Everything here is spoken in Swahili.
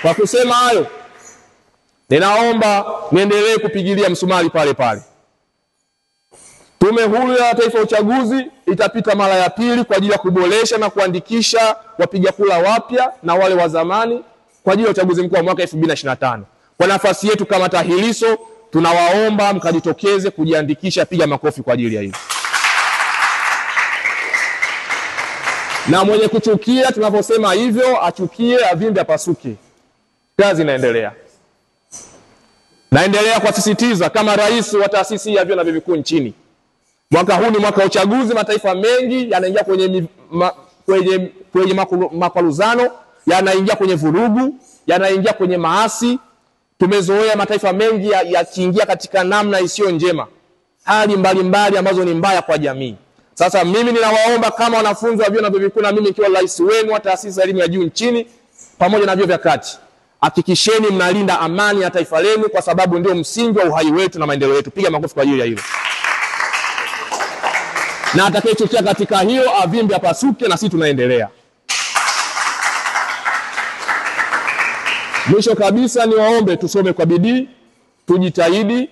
Kwa kusema hayo, ninaomba niendelee kupigilia msumari pale pale. Tume Huru ya Taifa ya Uchaguzi itapita mara ya pili kwa ajili ya kuboresha na kuandikisha wapiga kura wapya na wale wa zamani kwa ajili ya uchaguzi mkuu wa mwaka 2025. Kwa nafasi yetu kama TAHLISO, tunawaomba mkajitokeze kujiandikisha. Piga makofi kwa ajili ya hilo. Na mwenye kuchukia tunaposema hivyo, achukie, avimbe, apasuke. Kazi inaendelea. Naendelea kuasisitiza kama rais wa taasisi ya vyuo na vyuo vikuu nchini. Mwaka huu ni mwaka wa uchaguzi. Mataifa mengi yanaingia kwenye makwaruzano, yanaingia kwenye vurugu, yanaingia kwenye maasi. Tumezoea mataifa mengi yakiingia katika namna isiyo njema, hali mbalimbali ambazo ni mbaya kwa jamii. Sasa mimi ninawaomba kama wanafunzi wa vyuo na vyuo vikuu, na mimi nikiwa rais wenu wa taasisi ya elimu ya juu nchini pamoja na vyuo vya kati, hakikisheni mnalinda amani ya taifa lenu, kwa sababu ndio msingi wa uhai wetu na maendeleo yetu. Piga makofi kwa ajili ya hilo. Na atakayechochea katika hiyo avimbe, apasuke, na sisi tunaendelea. Mwisho kabisa niwaombe tusome kwa bidii, tujitahidi,